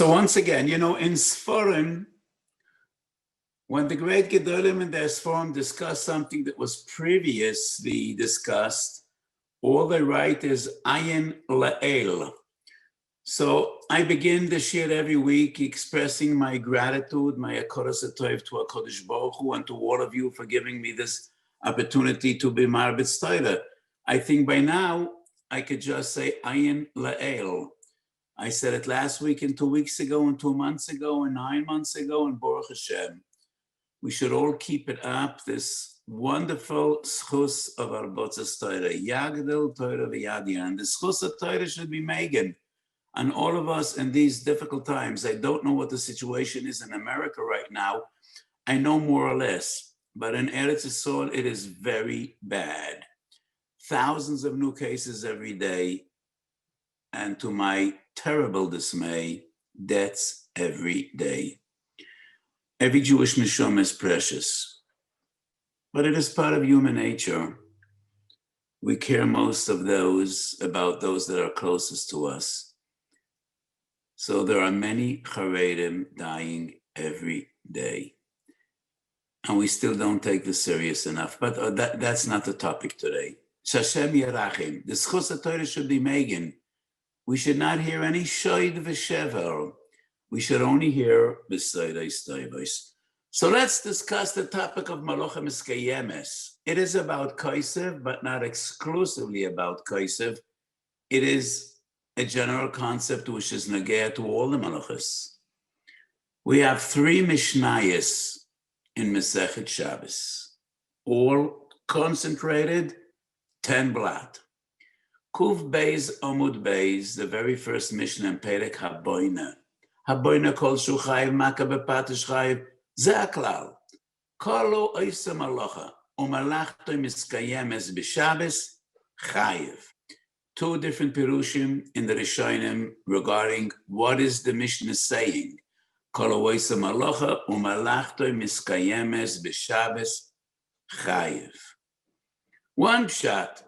So once again, in Sforim, when the great Gedolim in their Sforim discuss something that was previously discussed, all they write is Ayin La'el. So I begin this year every week expressing my gratitude, my Akoros HaTov to HaKadosh Baruch Hu, and to all of you for giving me this opportunity to be Marbitz Torah. I think by now I could just say Ayin La'el. I said it last week and 2 weeks ago and 2 months ago and 9 months ago, and Baruch Hashem. We should all keep it up, this wonderful schus of our Botzas Torah, Yagdel Torah v'Yadir, and the schus of Torah should be Megan. And all of us in these difficult times, I don't know what the situation is in America right now. I know more or less, but in Eretz Yisrael, it is very bad. Thousands of new cases every day. And to my terrible dismay, deaths every day. Every Jewish neshama is precious, but it is part of human nature. We care most of about those that are closest to us. So there are many Haredim dying every day. And we still don't take this serious enough, but that's not the topic today. Shashem Yerachim, the schus HaTorah should be Megan. We should not hear any shoyd v'shever. We should only hear b'soidos tovos. So let's discuss the topic of Malacha Miskayemes. It is about Kaisev, but not exclusively about Kaisev. It is a general concept which is negea to all the Malachas. We have 3 Mishnayos in Masechet Shabbos, all concentrated, 10 blat. Kuv Beis Amud Beis, the very first Mishnah in Perek Haboina. Haboina kol shu chayiv maka bepatish chayiv, ze haklal. Kolo oisa malacha, umalachto miskayemes b'Shabbos, chayiv. 2 different pirushim in the Rishonim regarding what is the Mishnah saying. Kolo oisa malacha, umalachto miskayemes b'Shabbos, chayiv. One pshat,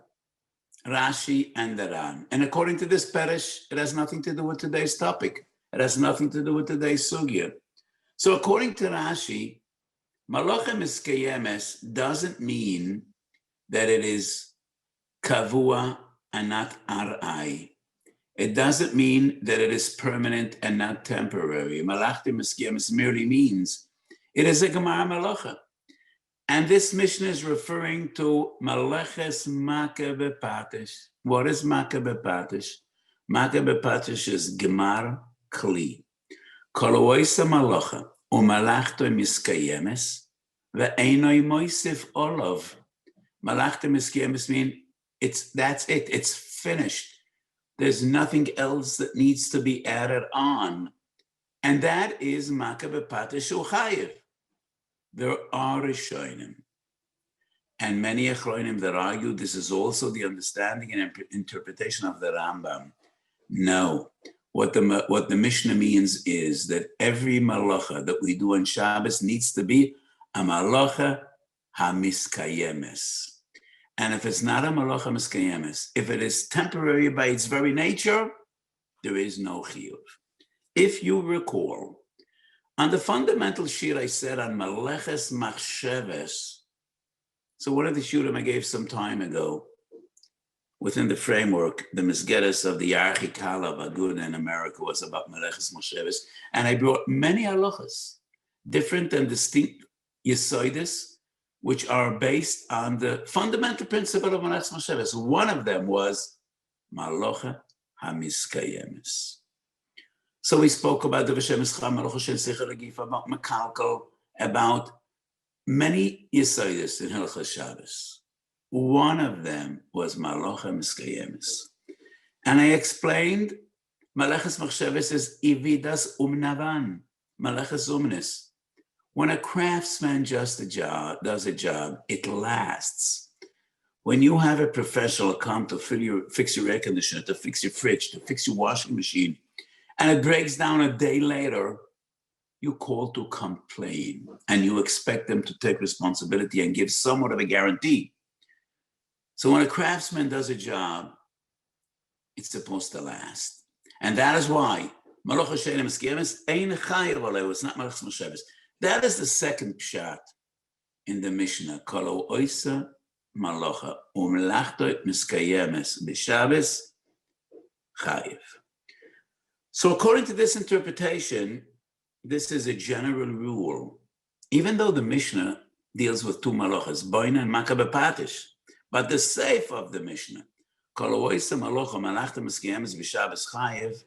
Rashi and the Ran. And according to this parish, it has nothing to do with today's topic. It has nothing to do with today's sugya. So according to Rashi, Malacha Miskayemes doesn't mean that it is kavua and not arai. It doesn't mean that it is permanent and not temporary. Malacha Miskayemes merely means it is a Gemara Malacha. And this Mishnah is referring to Maleches Makeh Bepatish. What is Makeh Bepatish? Makeh Bepatish is Gemar Kli. Koloisa Malacha, Umalachto Miskayemes, Ve'enoi Moisif Olav. Malachto Miskayemes means that's it, it's finished. There's nothing else that needs to be added on. And that is Makeh Bepatish Uchayev. There are Rishonim, and many Achronim that argue this is also the understanding and interpretation of the Rambam. No, what the Mishnah means is that every malacha that we do on Shabbos needs to be a malacha hamiskayemes. And if it's not a malacha miskayemes, if it is temporary by its very nature, there is no chiyuv. If you recall, on the fundamental sheet I said on Maleches Machsheves, so one of the shurim I gave some time ago, within the framework, the Mesgeres of the Archikala of Aguda in America was about Maleches Machsheves, and I brought many halachas, different and distinct yesoides, which are based on the fundamental principle of Maleches Machsheves. One of them was Malacha Hamiskayemes. So we spoke about the V'Shem Escham, about Mekalkal, about many Yesodis in Hilchos Shabbos. One of them was Malacha Miskayemes. And I explained, Maleches Machsheves is Ividas Umnavan, Maleches Umnis. When a craftsman does a job, it lasts. When you have a professional come to fix your air conditioner, to fix your fridge, to fix your washing machine, and it breaks down a day later, you call to complain and you expect them to take responsibility and give somewhat of a guarantee. So when a craftsman does a job, it's supposed to last. And that is why Malacha she'ena miskayemes, ein chayev alei, it's not malachas Shabbos. That is the second pshat in the Mishnah. Kol oisa malacha u'melachto miskayemes b'Shabbos chayev. So according to this interpretation, this is a general rule. Even though the Mishnah deals with two malachas, boina and makabe patish, but the seif of the Mishnah, kol oisa malacha u'melachto miskayemes b'Shabbos chayev,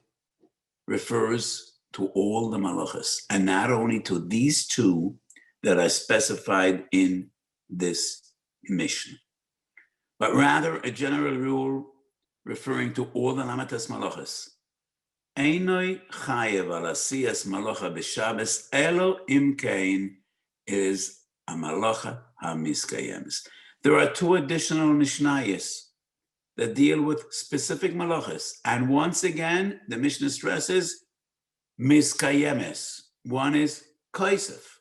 refers to all the malachas, and not only to these two that are specified in this Mishnah, but rather a general rule referring to all the lamatas malachas. Einoi chayev al asiyas malacha b'Shabbos elo im kain is a malacha hamiskayemes. There are two additional mishnayos that deal with specific malachas, and once again, the Mishnah stresses miskayemes. One is kaisef.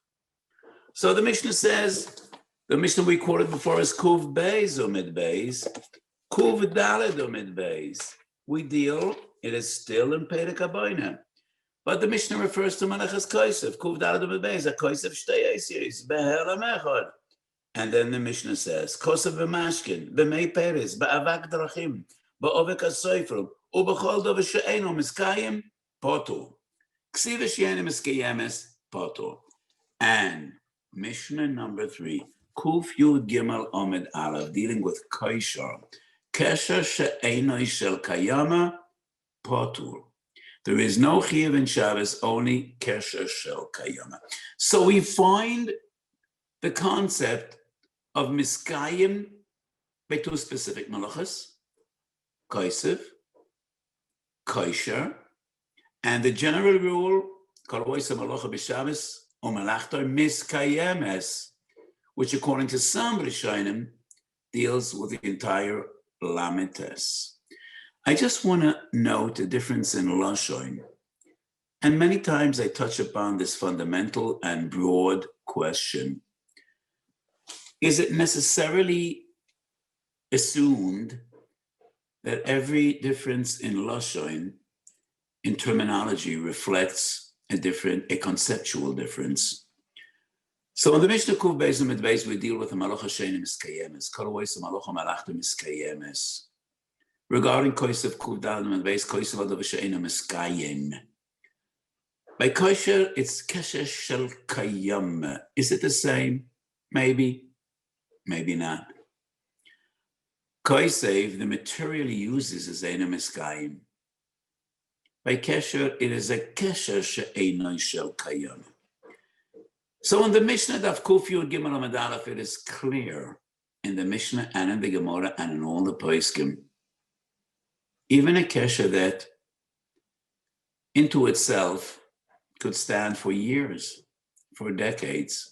So the Mishnah says, the Mishnah we quoted before is kuv beis umid beis, kuv daled umid beis. We deal, it is still in Perek HaBoina, but the Mishnah refers to malachas kaisef, kuv daled umid beis, a kaisef shtei eisiris, behel amechad. And then the Mishnah says, kosev b'mashkin, b'mei peres, ba'avak drachim, ba'ovek ha'soifel, u'b'chol dover she'eno miskayim, potur. K'siva she'eno miskayemes, potur. And Mishnah number 3, Kuf Yud Gimel Omid Aleph, dealing with Kaisher, Kesher she'eno shel kayama, potur. There is no chiyuv in Shabbos, only Kesher shel kayama. So we find the concept of miskayim by two specific malachas, kaisev, kaisher, and the general rule, kol oisa malacha b'Shabbos o malachto miskayemes, which according to some Rishonim deals with the entire lamites. I just want to note the difference in lashon, and many times I touch upon this fundamental and broad question. Is it necessarily assumed that every difference in lashon, in terminology, reflects a conceptual difference? So in the Mishnah Kuv Beis Umid Beis, we deal with the malacha she'ena miskayemes, kol oisa malacha malachta miskayemes. Regarding kosev Kuv Daled Umid Beis, kosev adav she'ena miskayem. By kosher, it's kesher shel kayam. Is it the same? Maybe. Maybe not. Kosev, the material he uses is eina miskayim. By kesher, it is a kesher she'eno shel kayam. So in the Mishnah Daf Kuf Yud Gimel Amud Aleph, it is clear in the Mishnah and in the Gemara and in all the poskim, even a kesher that into itself could stand for years, for decades.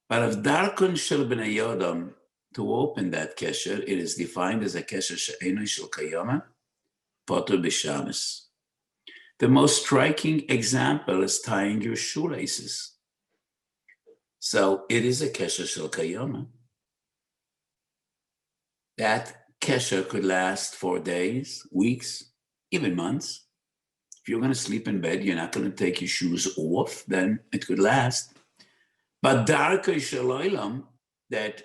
But if darkon shel b'nei yodam, to open that kesher, it is defined as a kesher she'eno shel kayama, potur b'Shabbos. The most striking example is tying your shoelaces. So it is a kesher shel kayama. That kesher could last for days, weeks, even months. If you're going to sleep in bed, you're not going to take your shoes off, then it could last. But darkei shel olam, that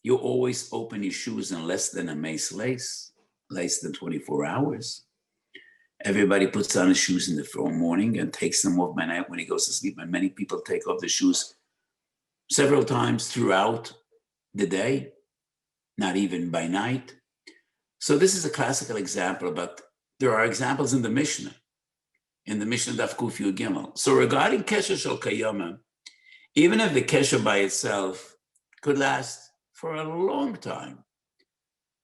you always open your shoes in less than a mace lace, less than 24 hours. Everybody puts on his shoes in the morning and takes them off by night when he goes to sleep. And many people take off their shoes several times throughout the day, not even by night. So this is a classical example, but there are examples in the Mishnah Daf Kuf Yud Gimel. So regarding kesher shel kayama, even if the kesher by itself could last for a long time,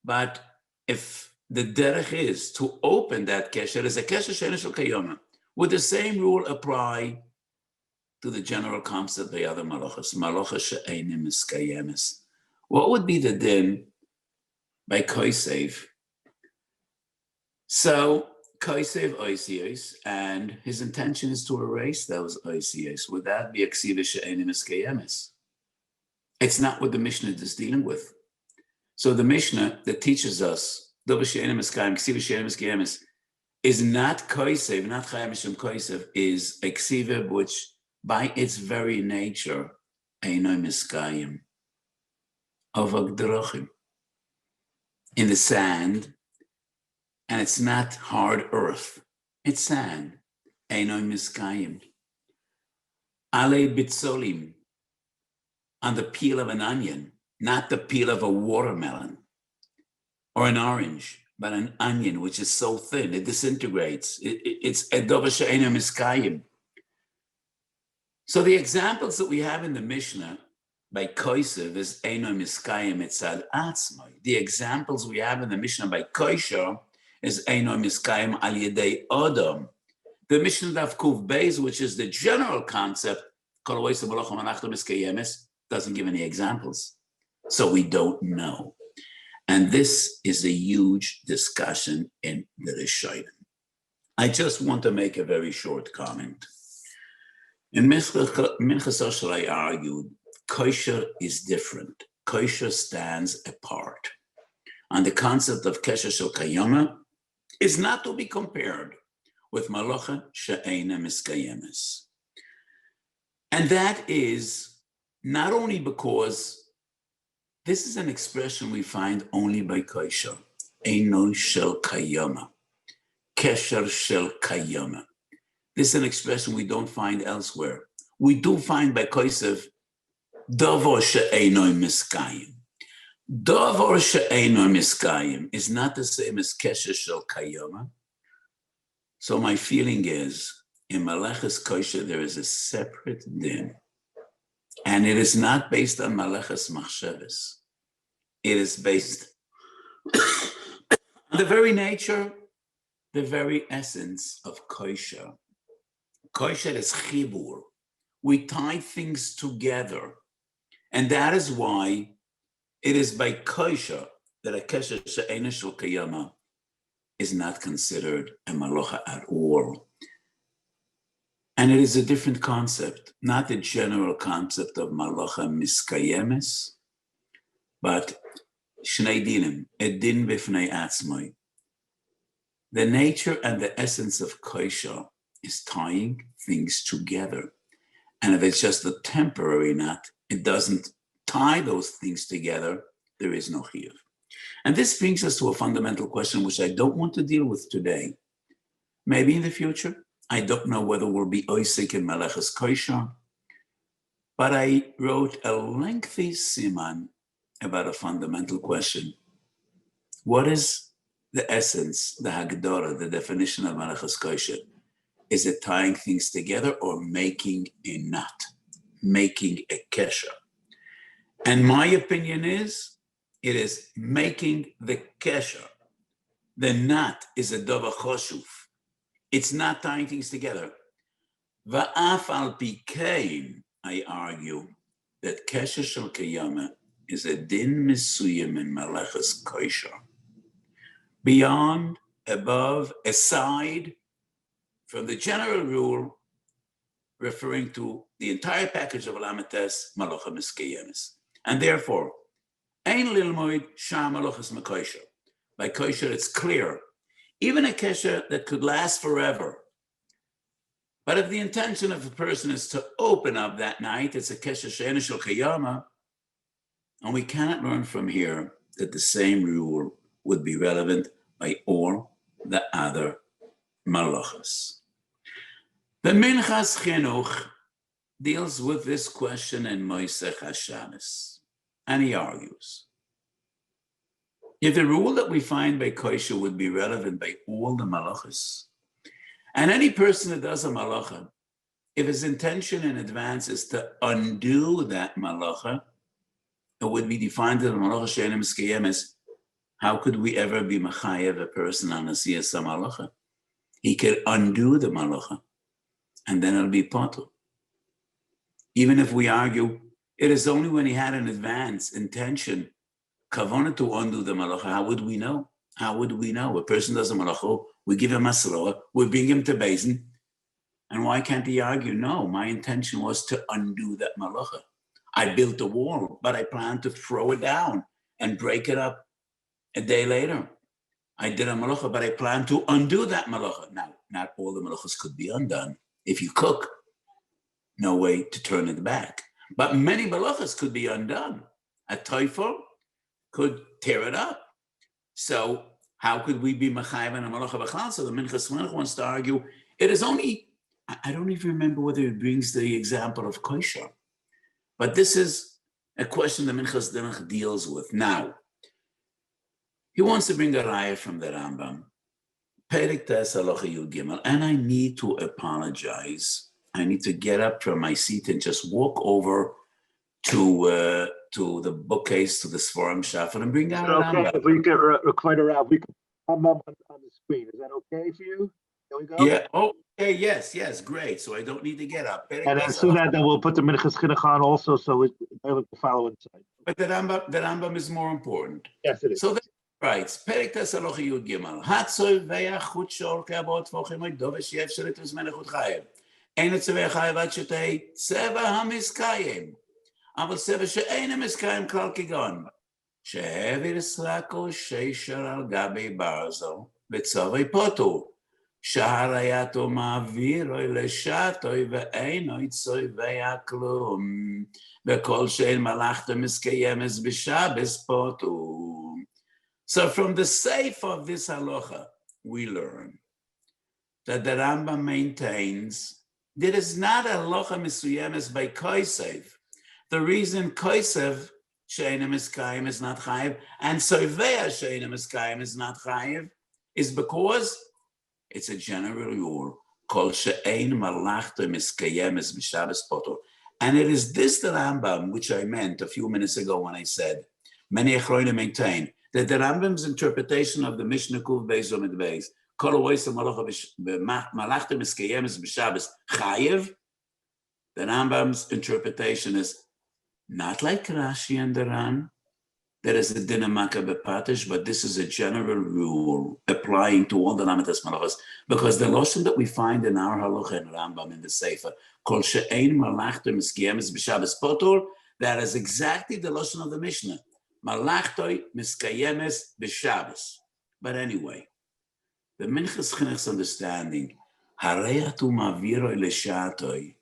but if the derech is to open that kesher as a kesher she'ena shel kayama, would the same rule apply to the general concept of the other malachas, malacha she'ena miskayemes? What would be the din by kosev? So kosev oisios, and his intention is to erase those oisios. Would that be a k'siva she'ena miskayemes? It's not what the Mishnah is dealing with. So the Mishnah that teaches us dover she'ena miskayem, k'siva she'ena miskayemes, is not koisev, not chayim mishum koisev, is a ksiva which by its very nature, eino miskayim, of agdrochim, in the sand, and it's not hard earth, it's sand, eino miskayim. Ale bitzolim, on the peel of an onion, not the peel of a watermelon or an orange, but an onion, which is so thin, it disintegrates. It's edover she'eino miskayim. So the examples that we have in the Mishnah by koisev is eino miskayim etzad atzmai. The examples we have in the Mishnah by kosher is eino miskayim al yedei odom. The Mishnah Daf Kuf Beis, which is the general concept, doesn't give any examples. So we don't know. And this is a huge discussion in the Rishonim. I just want to make a very short comment. In Minchas Osher, I argued, kosher is different. Kosher stands apart. And the concept of kesher shel kayama is not to be compared with malacha she'eina miskayemes. And that is not only because this is an expression we find only by kosher, eino shel kayama, kesher shel kayama. This is an expression we don't find elsewhere. We do find by kosev, davar she'eino miskayim. Davar she'eino miskayim is not the same as kesher shel kayama. So my feeling is, in Maleches Kosher, there is a separate din. And it is not based on Maleches Machsheves. It is based on the very nature, the very essence of Kosher. Kosher is chibur. We tie things together. And that is why it is by Kosher that a Kesher she'eino shel kayama is not considered a malacha at all. And it is a different concept, not the general concept of malacha miskayemes, but shnei dinim, a din b'fnei atzmai. The nature and the essence of kosher is tying things together. And if it's just a temporary knot, it doesn't tie those things together, there is no chiyuv. And this brings us to a fundamental question, which I don't want to deal with today. Maybe in the future. I don't know whether we'll be oisik in Maleches Kosher, but I wrote a lengthy siman about a fundamental question. What is the essence, the Hagdara, the definition of Maleches Kosher? Is it tying things together or making a knot, making a kesher? And my opinion is, it is making the kesher. The knot is a dova choshuv. It's not tying things together. Va'af al pikein, I argue, that kesher shel kayama is a din misuyim in Maleches Kosher. Beyond, above, aside from the general rule referring to the entire package of Lamites, Malacha Miskayemis. And therefore, Ein Lilmoid Sham Malachas Makosher. By kosher, it's clear. Even a kesher that could last forever. But if the intention of a person is to open up that night, it's a kesher she'eino shel kayama, and we cannot learn from here that the same rule would be relevant by all the other malachas. The Minchas Chinuch deals with this question in Moisech HaShabbos, and he argues, if the rule that we find by kosher would be relevant by all the malachas, and any person that does a malacha, if his intention in advance is to undo that malacha, it would be defined as a malacha she'eino miskayemes. How could we ever be machayev a person on a siyasa malacha? He could undo the malacha, and then it'll be potter. Even if we argue, it is only when he had an advance intention, kavanah to undo the malacha, how would we know? How would we know? A person does a malacha, we give him a sroa, we bring him to Beis, and why can't he argue? No, my intention was to undo that malacha. I built a wall, but I planned to throw it down and break it up a day later. I did a malacha, but I plan to undo that malacha. Now, not all the malachas could be undone. If you cook, no way to turn it back. But many malachas could be undone. A teufel could tear it up. So how could we be machayev and a malacha b'chlal? So the Minchas Chinuch wants to argue, it is only, I don't even remember whether it brings the example of kosher, but this is a question the Minchas Chinuch deals with. Now, he wants to bring a raya from the Rambam, Perek Tes Halacha Yud Gimel, and I need to apologize. I need to get up from my seat and just walk over to the bookcase, to the Sforim Shafar, and bring out a Okay, Rambam. if we could record a Rav, we could Rambam on the screen. Is that okay for you? There we go. Yeah. Oh, okay. Yes. Great. So I don't need to get up. And then so that then we'll put the Minchas Chinuch on also, so it will follow inside. But the Rambam is more important. Yes, it is. So that writes, Perek Tes Halacha Yud Gimel, Hatzoi ve'achut shor ke'abot v'ochim oidovesh yefsheret uzmenechut chayev. Ein etzevei chayev ad shetei tzeva hamiskayim. אבל צבע שאינם מסקיים כלל כגון, שהעביר סרקו שישר על גבי ברזל, וצווי פוטו, שהראייתו מעבירוי לשעתוי ואינוי צובע כלום, וכל שאין מלאכתו מסקיימס בשבס פוטו. So from the seif of this halacha, we learn that the Rambam maintains there is not a halacha misuyemes by kosev. The reason kosev she'ena miskayim is not chayiv and soveya she'ena miskayim is not chayiv is because it's a general rule called she'ein malachta miskayemes b'shabbos potor. And it is this the Rambam, which I meant a few minutes ago when I said, many achronim maintain that the Rambam's interpretation of the Mishnah Kuv Beis Omid Beis, kol oisa malachta miskayemes b'shabbos chayiv, the Rambam's interpretation is not like Rashi and the Ran. There is a dinamaka bepatish, but this is a general rule applying to all the Lamitas Malachas, because the lotion that we find in our halacha and Rambam in the Sefer, kol she'ein malachto miskayemes b'shabbos potor, that is exactly the lotion of the Mishnah. Malachto miskayemes b'shabbos. But anyway, the Minchas Chinuch's understanding, harayatu maviroi leshatoi.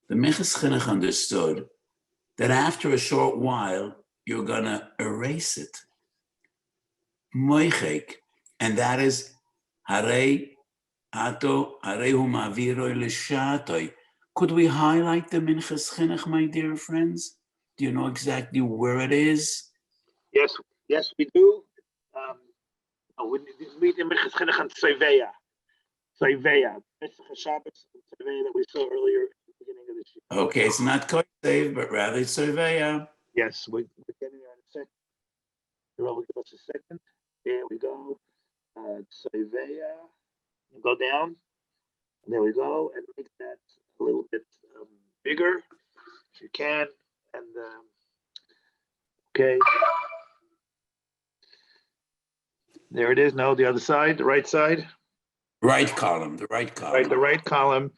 The Minchas Chinuch understood that after a short while, you're going to erase it. Moichek, and that is, harei ato, harehu maviroi leshatoi. Could we highlight the Minchas Chinuch, my dear friends? Do you know exactly where it is? Yes, we do. We read the Minchas Chinuch on Soveya. Pesach Shabbos, Soveya that we saw earlier. Okay, it's not kosev, but rather it's soveya. Yes, we're getting there in a second. Will give us a second. There we go. Soveya. Go down. There we go, and make that a little bit bigger if you can. And okay, there it is. No, the other side, the right side. Right column, the right column. Right, the right column.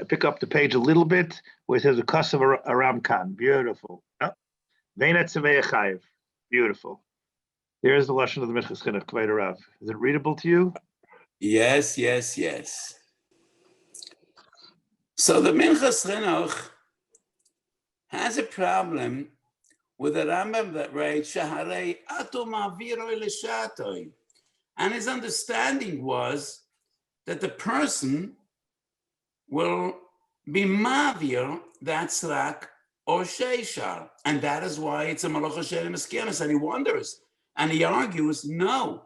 Pick up the page a little bit where it says a kus of a ramkan. Beautiful. Beautiful. There's the lashon of the Minchas Chinuch, HaRav. Is it readable to you? Yes. So the Minchas Chinuch has a problem with the Rambam that writes shaharei ato maviroi leshatoi, and his understanding was that the person will be mavir that srak or sheishar, and that is why it's a malacha she'ein miskayemes. And he wonders, and he argues, no,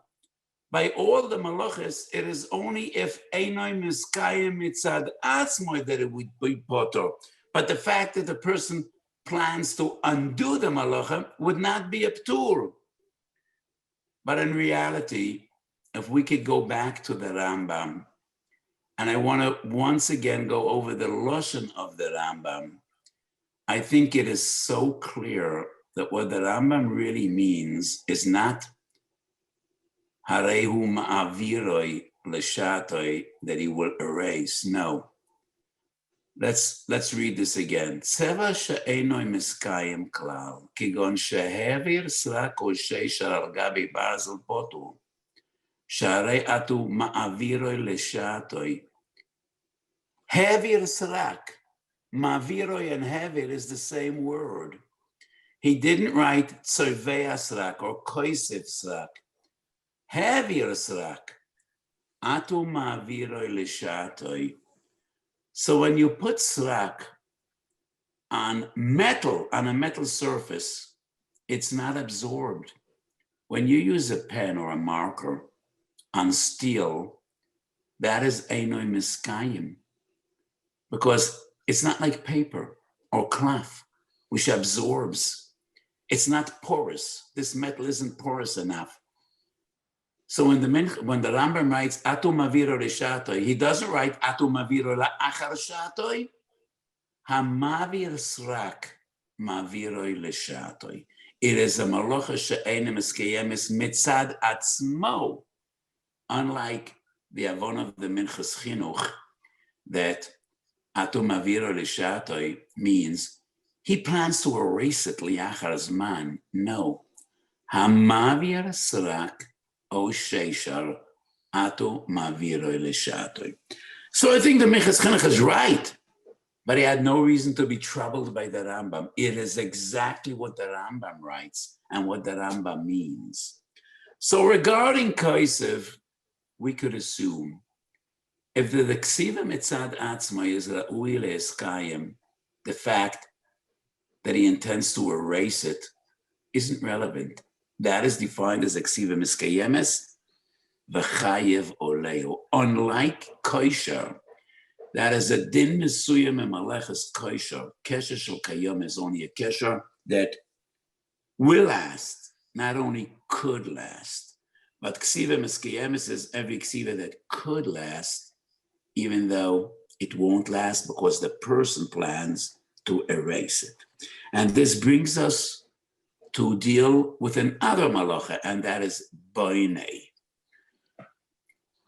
by all the malachas, it is only if einoi miskayem mitzad atzmoi that it would be potor. But the fact that the person plans to undo the malacha would not be a ptur. But in reality, if we could go back to the Rambam, and I want to once again go over the lashon of the Rambam, I think it is so clear that what the Rambam really means is not harehu ma'aviroi leshatoi, that he will erase. No. Let's read this again. Tzeva she'enoi miskayim klal, kigon she'hevir srak o sheishar al gabi barzel potu, שהרי אתו מעבירוי לשעתוי. Havir srak. Maviroi and havir is the same word. He didn't write tzorvei srak or koisef srak. Havir srak. Atu maviroi lishatoi. So when you put srak on metal, on a metal surface, it's not absorbed. When you use a pen or a marker on steel, that is einoi miskayim. Because it's not like paper or cloth, which absorbs. It's not porous. This metal isn't porous enough. So when the Rambam writes atu maviro reshatoi, he doesn't write atu maviro la'achar shatoi. Hamavir srak maviroi leshatoi. It is a malacha she'enem eskeyemes mitzad atzmo, unlike the avon of the Minchas Chinuch, that atu maviro leshatoi means he plans to erase it liachar zman. No. Hamavir srak o sheishar atu maviro leshatoi. So I think the Minchas Chinuch is right, but he had no reason to be troubled by the Rambam. It is exactly what the Rambam writes and what the Rambam means. So regarding Kaisev, we could assume if the Ksiva Mitzad Atzma is Ra'ui Le'eskayim, the fact that he intends to erase it isn't relevant. That is defined as Ksiva Miskayemes, V'chayev Oleo. Unlike Kosher, that is a din mesuyam and malechas kosher. Kesher shel kayom is only a kesher that will last, not only could last. But ksiva meskiyemis is every ksiva that could last, even though it won't last because the person plans to erase it. And this brings us to deal with another malacha, and that is boinei.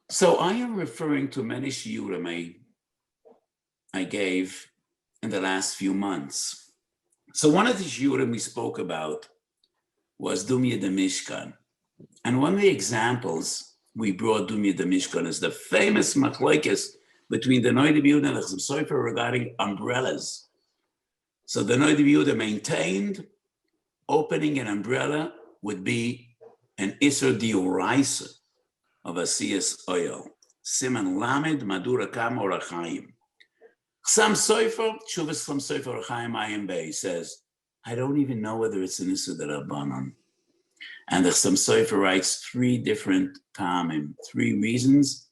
So I am referring to many shiurim I gave in the last few months. So one of the shiurim we spoke about was Dumya de Mishkan. And one of the examples we brought Dumya de Mishkan is the famous machlokes between the Noid Yehuda and the Chassam Sofer regarding umbrellas. So the Noid Yehuda maintained opening an umbrella would be an Isser Dioraisa of Asiyas Oil. Siman Lamed Madura Kam Orachayim. Chassam Sofer, Shuvas Chassam Sofer Chaim Ayin Bey says, I don't even know whether it's an Issa D'Rabbanan. And the Chassam Sofer writes 3 different tamim, 3 reasons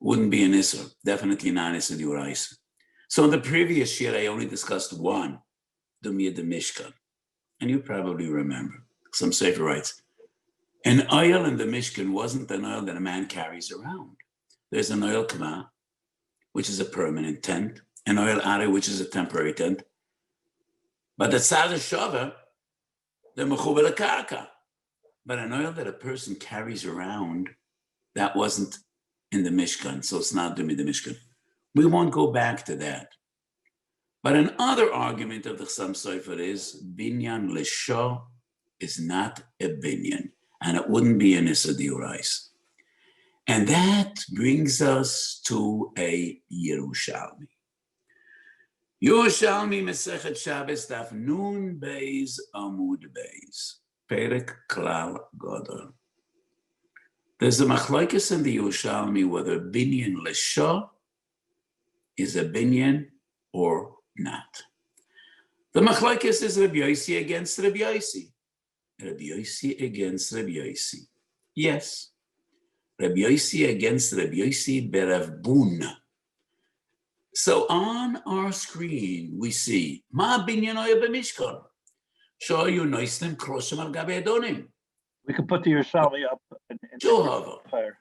wouldn't be an Issa, definitely not Issa D'Oraisa. So in the previous year, I only discussed one, Dumya de Mishkan. And you probably remember, Chassam Sofer writes, an oil in the Mishkan wasn't an oil that a man carries around. There's an oil kama, which is a permanent tent, an oil ari, which is a temporary tent. But the tzad shava, the mechuber lekarka. But an oil that a person carries around, that wasn't in the Mishkan, so it's not Dumya de Mishkan. We won't go back to that. But another argument of the Chassam Sofer is binyan l'sho is not a binyan, and it wouldn't be an Issa D'Oraisa. And that brings us to a Yerushalmi. Yerushalmi Mesechet Shabbos Daf Nun Beis Amud Beis. Perek Klal Gadol. There's a machlokes in the Yerushalmi whether binyan l'sho is a binyan or not. The machlokes is Rabbi Yossi against Rabbi Yossi. Rabbi Yossi against Rabbi Yossi. Yes. Rabbi Yossi against Rabbi Yossi berav bun. So on our screen we see Ma binyan oya b'mishkan. Shoyu noistem kroshim al gabe adonim. We can put the Yerushalmi up and fire.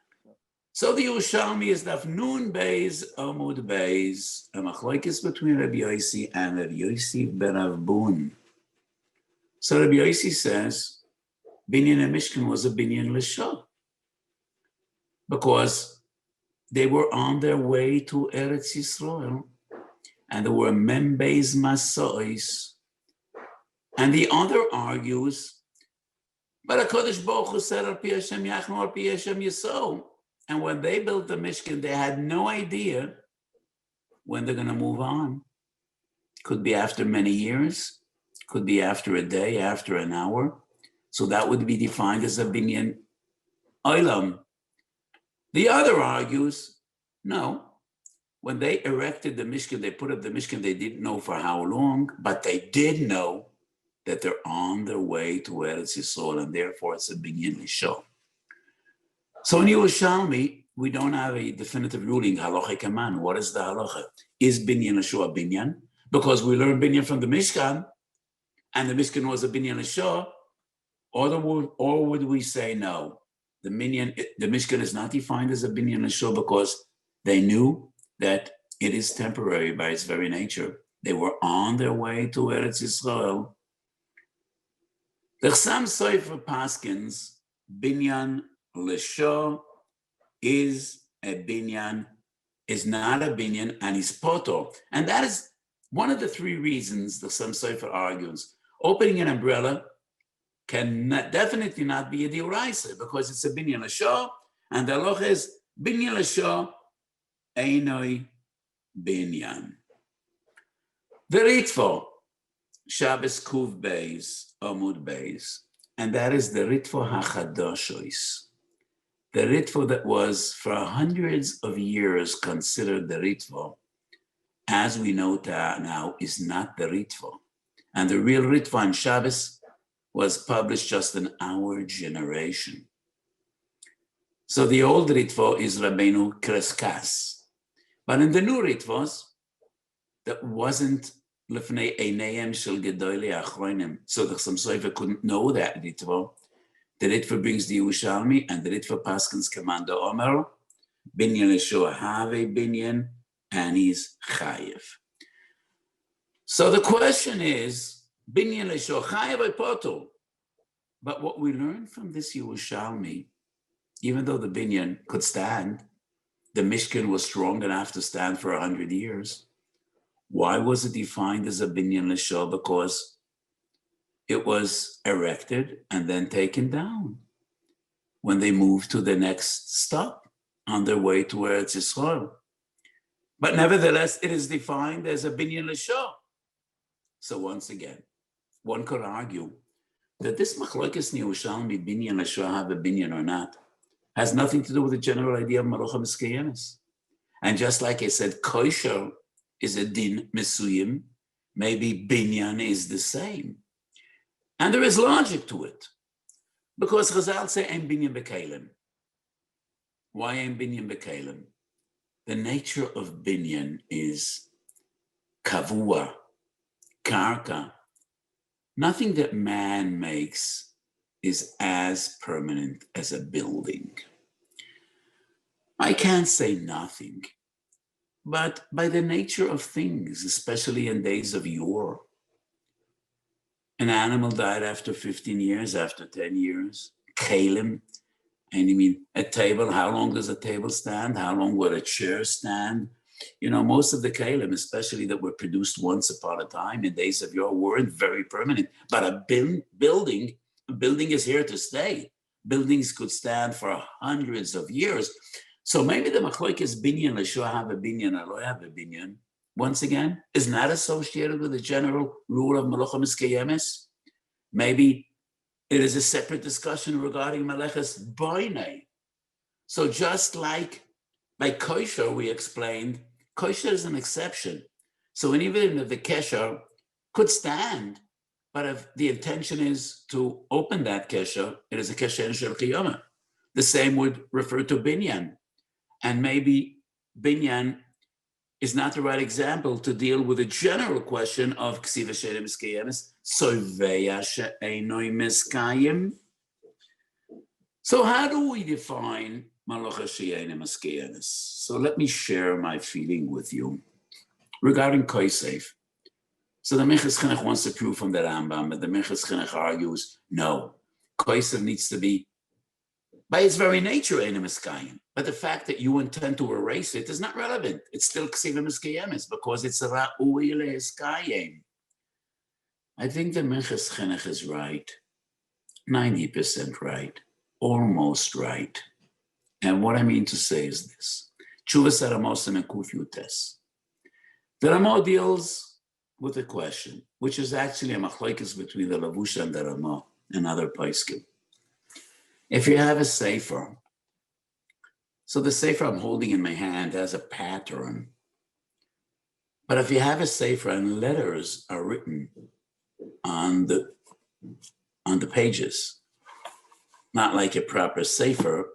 So the Yerushalmi is Daf Nun Beis Amud Beis, a machlokes between Rabbi Yossi and Rabbi Yossi berav bun. So Rabbi Yossi says binyan Mishkan was a binyan l'sho, because they were on their way to Eretz Yisrael, and there were membeis masois. And the other argues But HaKadosh Baruch Hu said, Al Pi Hashem Yachnu, Al Pi Hashem Yisol. And when they built the Mishkan, they had no idea when they're going to move on. Could be after many years, could be after a day, after an hour. So that would be defined as a binyan olam. The other argues, no. When they erected the Mishkan, they put up the Mishkan, they didn't know for how long, but they did know that they're on their way to Eretz Yisrael, and therefore it's a binyan lishah. So in Yerushalmi, we don't have a definitive ruling, halacha kaman. What is the halacha? Is binyan lishah a binyan? Because we learned binyan from the Mishkan, and the Mishkan was a binyan lishah, or would we say no? The Mishkan is not defined as a binyan lishah because they knew that it is temporary by its very nature. They were on their way to Eretz Yisrael. The Chassam Sofer Paskins, binyan lishah is a binyan, is not a binyan, and is poto. And that is one of the three reasons the Chassam Sofer argues. Opening an umbrella can definitely not be a dioraisa because it's a binyan lishah, and the halacha is binyan lishah einoi binyan. The Ritvo, Shabbos Kuv Beis, Amud Beis, and that is the Ritvo HaChadoshois. The Ritvo that was for hundreds of years considered the Ritvo, as we know now, is not the Ritvo. And the real Ritvo on Shabbos was published just in our generation. So the old Ritvo is Rabbeinu Kreskas. But in the new Ritvos, that wasn't Lifnei Einayim Shel Gedolei Achronim. So the Chassam Sofer couldn't know that Ritvo. The Ritva brings the Yerushalmi, and the Ritva Paskins Commando Omer, Binyan Lishah have a binyan, and he's chayiv. So the question is, Binyan Lishah chayiv poto. But what we learned from this Yerushalmi, even though the binyan could stand, the Mishkan was strong enough to stand for 100 years. Why was it defined as a binyan lishah? Because it was erected and then taken down when they moved to the next stop on their way to Eretz Yisrael. But nevertheless, it is defined as a binyan lishah. So once again, one could argue that this machlokes Yerushalmi binyan lishah have a binyan or not has nothing to do with the general idea of Malacha Miskayemis. And just like I said, kosher is a din mesuyim, maybe binyan is the same. And there is logic to it. Because Chazal say, ein binyan b'kelim. Why ein binyan b'kelim? The nature of binyan is kavua, karka. Nothing that man makes is as permanent as a building. I can't say nothing, but by the nature of things, especially in days of yore, an animal died after 15 years, after 10 years, kalim, and you mean a table, how long does a table stand? How long would a chair stand? You know, most of the kalim, especially that were produced once upon a time in days of yore, weren't very permanent, but a building is here to stay. Buildings could stand for hundreds of years. So maybe the machlokes binyan lishah have a binyan or lo have a binyan, once again, is not associated with the general rule of Malacha Miskayemis. Maybe it is a separate discussion regarding Meleches Boinei. So just like by kosher, we explained, kosher is an exception. So even if the kesher could stand, but if the intention is to open that kesher, it is a kesher shel chiyama. The same would refer to binyan. And maybe binyan is not the right example to deal with a general question of k'siva she'eino miskayemis, soveya she'eino miskayim. So how do we define malacha she'eino miskayemis? So let me share my feeling with you regarding kosev. So the Minchas Chinuch wants to prove from the Rambam, but the Minchas Chinuch argues, no, kosev needs to be, by its very nature, eino miskayim. But the fact that you intend to erase it is not relevant. It's still k'siva miskayemis because it's ra'ui lehiskayim. I think the Minchas Chinuch is right. 90% right, almost right. And what I mean to say is this. Tshuvas HaRamos and Kufyutes. The Rama deals with a question, which is actually a machlokes between the Lavush and the Rama and other poskim. If you have a sefer, so the sefer I'm holding in my hand has a pattern. But if you have a sefer and letters are written on the pages, not like a proper sefer,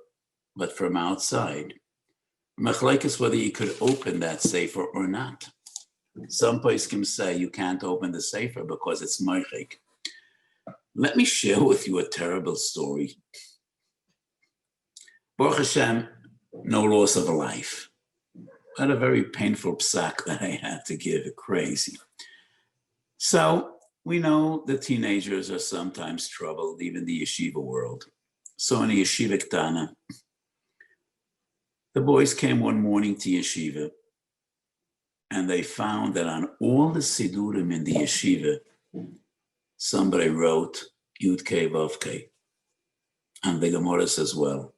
but from outside, machlokes whether you could open that sefer or not. Some poskim say you can't open the sefer because it's moichik. Let me share with you a terrible story. Baruch Hashem, no loss of a life. I had a very painful psak that I had to give, crazy. So we know the teenagers are sometimes troubled, even the yeshiva world. So in the yeshiva ktana, the boys came one morning to yeshiva and they found that on all the sidurim in the yeshiva, somebody wrote Yud Kei Vav Kei, and the Gemaras as well,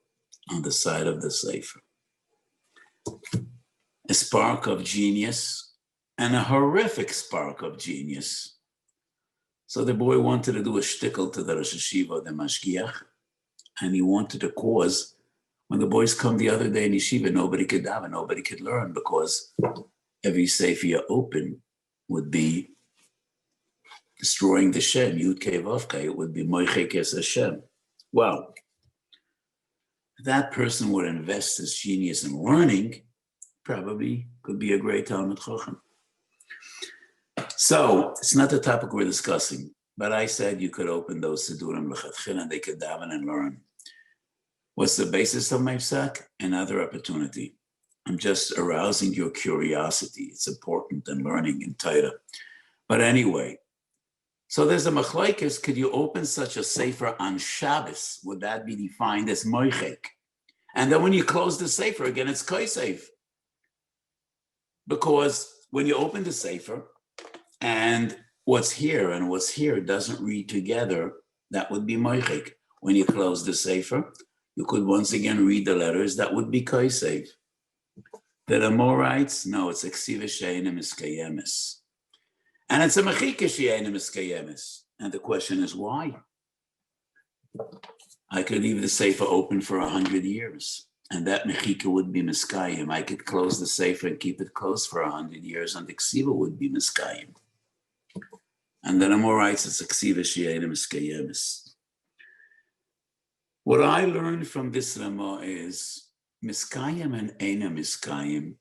on the side of the sefer. A spark of genius and a horrific spark of genius. So the boy wanted to do a shtickle to the Rosh Hashiva, the Mashgiach, and he wanted to cause, when the boys come the other day in yeshiva, nobody could daven, nobody could learn, because every sefer you open would be destroying the Shem, Yud Kei Vav Kei, it would be Moichek Es Hashem. Well, that person would invest his genius in learning, probably could be a great Talmid Chacham. So it's not the topic we're discussing, but I said you could open those Sidurim L'Chatchil and they could daven and learn. What's the basis of my psak? Another opportunity. I'm just arousing your curiosity. It's important in learning in Torah. But anyway, so there's a machlokes, could you open such a sefer on Shabbos? Would that be defined as moichek? And then when you close the sefer again, it's kosev. Because when you open the sefer and what's here and what's here doesn't read together, that would be moichek. When you close the sefer, you could once again read the letters, that would be kosev. The Amorites, no, it's a ksiva she'eina miskayemes. And it's a mechika she'eina miskayemes. And the question is why? I could leave the sefer open for 100 years, and that mechika would be miskayim. I could close the sefer and keep it closed for 100 years, and the ksiva would be miskayim. And then Amorites, it's a ksiva she'eina miskayemes. What I learned from this Rama is miskayim and eina miskayim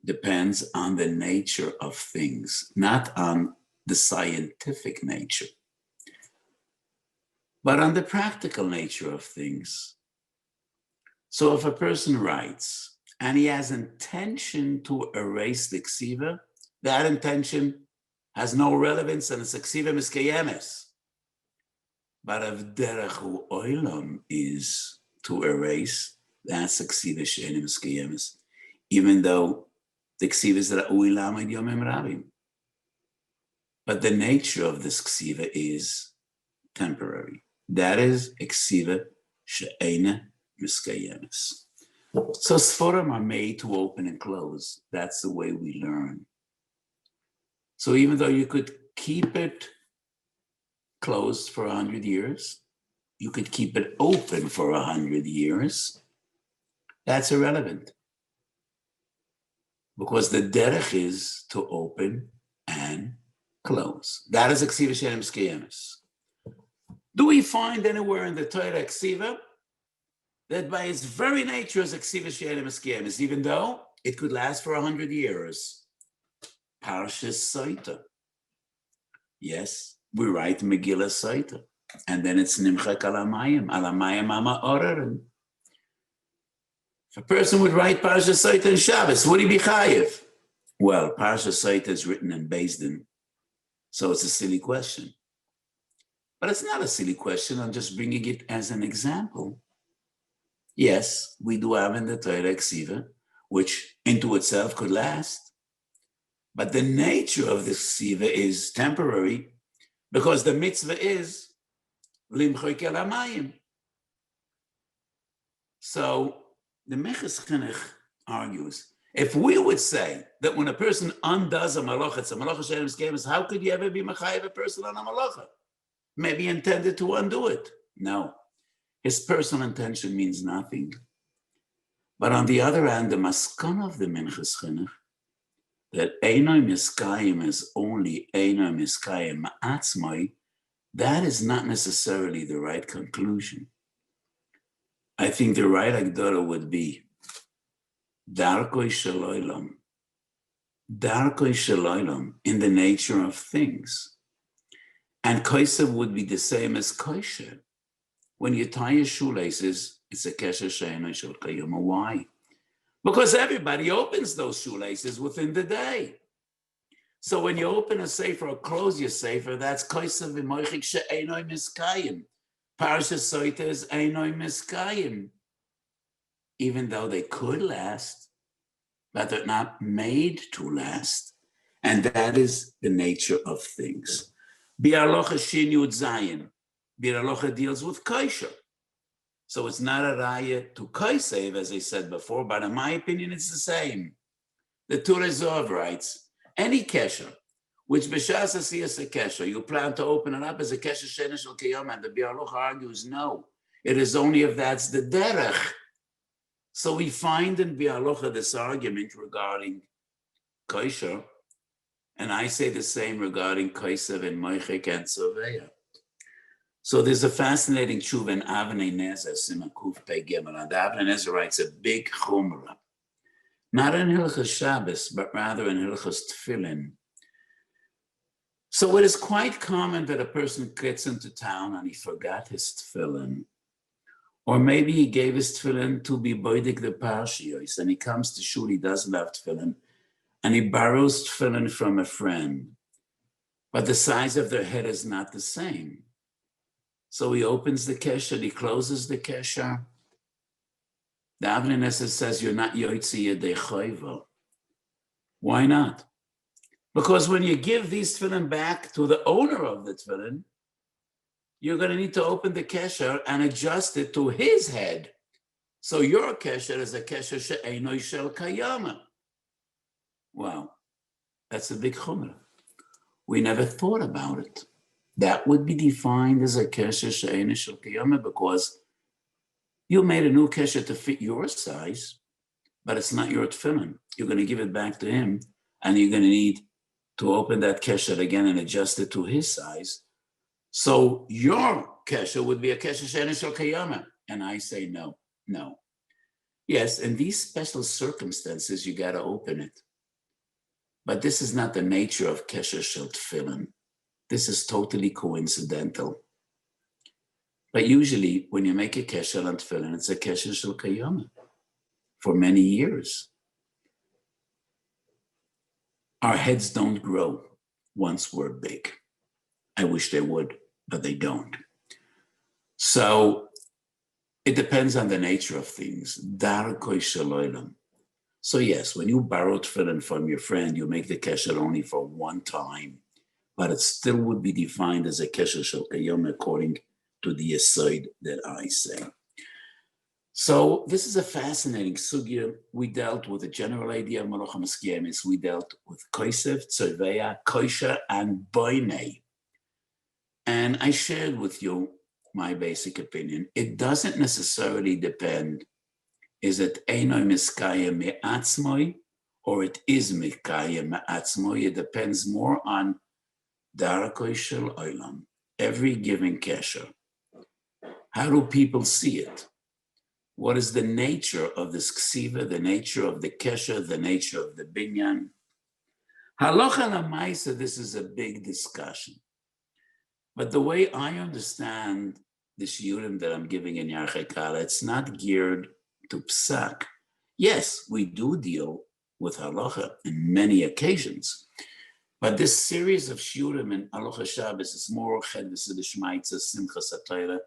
depends on the nature of things, not on the scientific nature, but on the practical nature of things. So if a person writes and he has intention to erase the ksiva, that intention has no relevance and it's a ksiva miskayemes. But if derech oilam is to erase, that's a ksiva she'eina miskayemes, even though the ksiva is ra'ui lamid yomim rabim. But the nature of this ksiva is temporary. That is a ksiva she'eina miskayemes. So sforim are made to open and close. That's the way we learn. So even though you could keep it closed for 100 years, you could keep it open for 100 years, that's irrelevant. Because the derech is to open and close. That is a ksiva she'eina miskayemes. Do we find anywhere in the Torah ksiva that by its very nature is a ksiva she'eina miskayemes, even though it could last for 100 years? Parshas Soita. Yes, we write Megillah Soita, and then it's nimchak alamayim ama orerim. If a person would write Parshas Soita in Shabbos, would he be chayiv? Well, Parshas Soita is written in Beis Din, so it's a silly question. But it's not a silly question, I'm just bringing it as an example. Yes, we do have in the Torah ksiva, which into itself could last. But the nature of this ksiva is temporary, because the mitzvah is limchoik el hamayim. So the Meches Chinuch argues, if we would say that when a person undoes a malacha, it's a malacha she'ein miskayim, how could you ever be mechayev a person on a malacha? Maybe he intended to undo it. No, his personal intention means nothing. But on the other hand, the maskana of the Meches Chinuch, that einoi miskayim is only einoi miskayim ma'atzmai, that is not necessarily the right conclusion. I think the right agdara would be darkoi shel olam in the nature of things. And kosev would be the same as kosher. When you tie your shoelaces, it's a kesher she'eino shel kayoma. Why? Because everybody opens those shoelaces within the day. So when you open a sefer or close your sefer, that's kosev v'moichik she'eino miskayim. Parashat Soita is einoi miskayim. Even though they could last, but they're not made to last. And that is the nature of things. Bi'alocha shin yud zayin. Bi'alocha deals with kosher. So it's not a raya to kosev, as I said before, but in my opinion, it's the same. The Torah Zohar writes, any kesher, which b'shas asiyas a kesher, you plan to open it up as a kesher she'eino shel kayoma, and the Bi'alocha argues, no, it is only if that's the derech. So we find in Bi'alocha this argument regarding kosher, and I say the same regarding kosev and moichik and soveya. So there's a fascinating tshuva in Avnei Nezer, Siman Kuf Pei Gimel, and Avnei Nezer writes a big chumrah, not in Hilchos Shabbos, but rather in Hilchos Tefillin. So it is quite common that a person gets into town and he forgot his tefillin. Or maybe he gave his tefillin to be boidik the parshiyos, and he comes to shul, he doesn't have tefillin, and he borrows tefillin from a friend, but the size of their head is not the same. So he opens the kesher, he closes the kesher. The Avnei Nezer says, you're not yotzi yedei chayva. Why not? Because when you give these tefillin back to the owner of the tefillin, you're going to need to open the kesher and adjust it to his head. So your kesher is a kesher she'eino shel kayama. Wow, that's a big chumrah. We never thought about it. That would be defined as a kesher she'eino shel kayama because you made a new kesher to fit your size, but it's not your tefillin. You're going to give it back to him, and you're going to need to open that kesher again and adjust it to his size. So your kesher would be a kesher she'eino shel kayama. And I say no. Yes, in these special circumstances, you got to open it. But this is not the nature of kesher shel tefillin. This is totally coincidental. But usually, when you make a kesher on tefillin, it's a kesher shel kayama for many years. Our heads don't grow once we're big. I wish they would, but they don't. So it depends on the nature of things. Darkoi shel olam. So yes, when you borrow tefillin from your friend, you make the kesher only for one time, but it still would be defined as a kesher shel kayom according to the yesod that I say. So this is a fascinating sugya. We dealt with the general idea of malacha miskayim. We dealt with kosev, tzorveya, kosher, and boinei. And I shared with you my basic opinion. It doesn't necessarily depend, is it einoi miskayim me'atzmoi, or it is miskayim me'atzmoi. It depends more on darakoi shel olam, every given kesher. How do people see it? What is the nature of this k'siva, the nature of the kesher, the nature of the binyan? Halacha l'maisa, this is a big discussion. But the way I understand the shiurim that I'm giving in Yarchei Kala, it's not geared to psak. Yes, we do deal with halacha in many occasions, but this series of shiurim in Halacha Shabbos is more chedves d'shmaitza, simchas hatayra,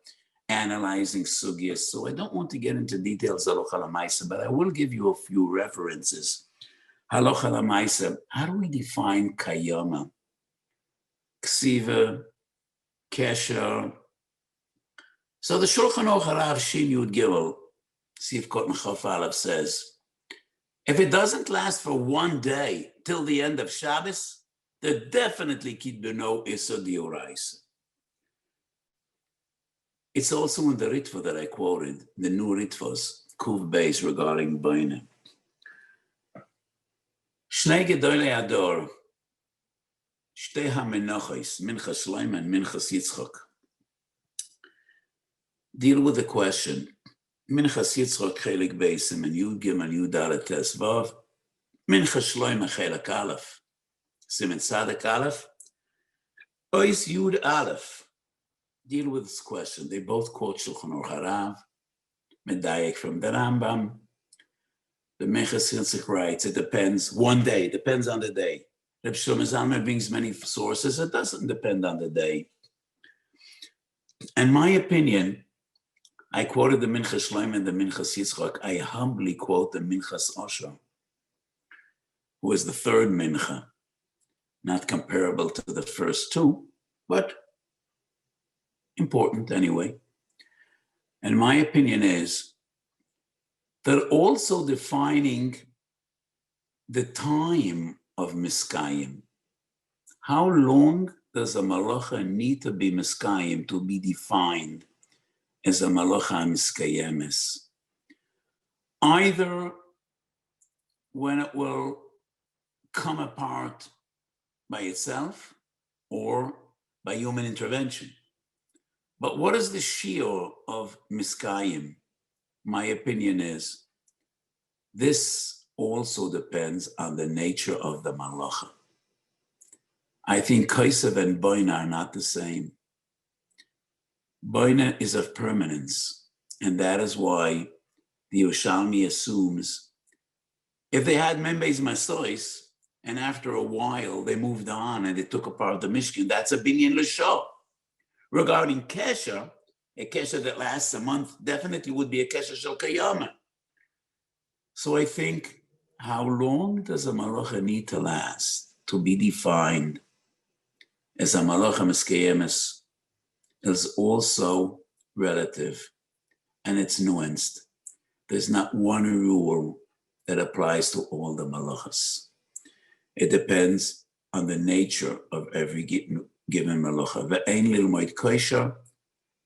analyzing sugyas. So I don't want to get into details of halacha l'maisa, but I will give you a few references. Halacha l'maisa, how do we define kayama? Ksiva, kesher, So the Shulchan Aruch HaRav Shin Yud Gimel, Sif Kot Mechaf Aleph says, if it doesn't last for one day till the end of Shabbos, there definitely could be no Issa Dioraisa. It's also in the Ritva that I quoted, the new Ritvas, Kuv Beis regarding Baina. Shnei Gedolei Ador, Shtei HaMenachos, Minchas Shlomo and Minchas Yitzchak, deal with the question, Minchas Yitzchak Chelik Beisim and Yud Gimel Yud Aleph Tes Vav, Minchas Shlomo Chelik Aleph, Simen Tzaddik Aleph, Ois Yud Aleph. Deal with this question. They both quote Shulchan Aruch HaRav, Medayek from the Rambam. The Minchas Yitzchak writes, it depends, one day, depends on the day. Reb Shlomo Zalman brings many sources, it doesn't depend on the day. In my opinion, I quoted the Minchas Shlomo and the Minchas Yitzchak. I humbly quote the Minchas Osher, who is the third Mincha, not comparable to the first two, but important anyway. And my opinion is that also defining the time of Miskayim. How long does a malacha need to be Miskayim to be defined as a malacha Miskayemes? Either when it will come apart by itself or by human intervention. But what is the shiur of Miskayim? My opinion is this also depends on the nature of the malacha. I think Kaisav and Boina are not the same. Boina is of permanence, and that is why the Yerushalmi assumes if they had Membeis Masois, and after a while they moved on and they took apart the Mishkan, that's a binyan l'sho. Regarding Kesher, a Kesher that lasts a month definitely would be a Kesher shel Kayama. So I think, how long does a malacha need to last to be defined as a malacha Miskayemes is also relative, and it's nuanced. There's not one rule that applies to all the malachas. It depends on the nature of every given malacha. Ve'ein lilmoid kosher,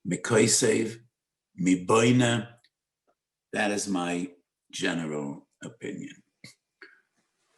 mikoseiv, miboina. That is my general opinion.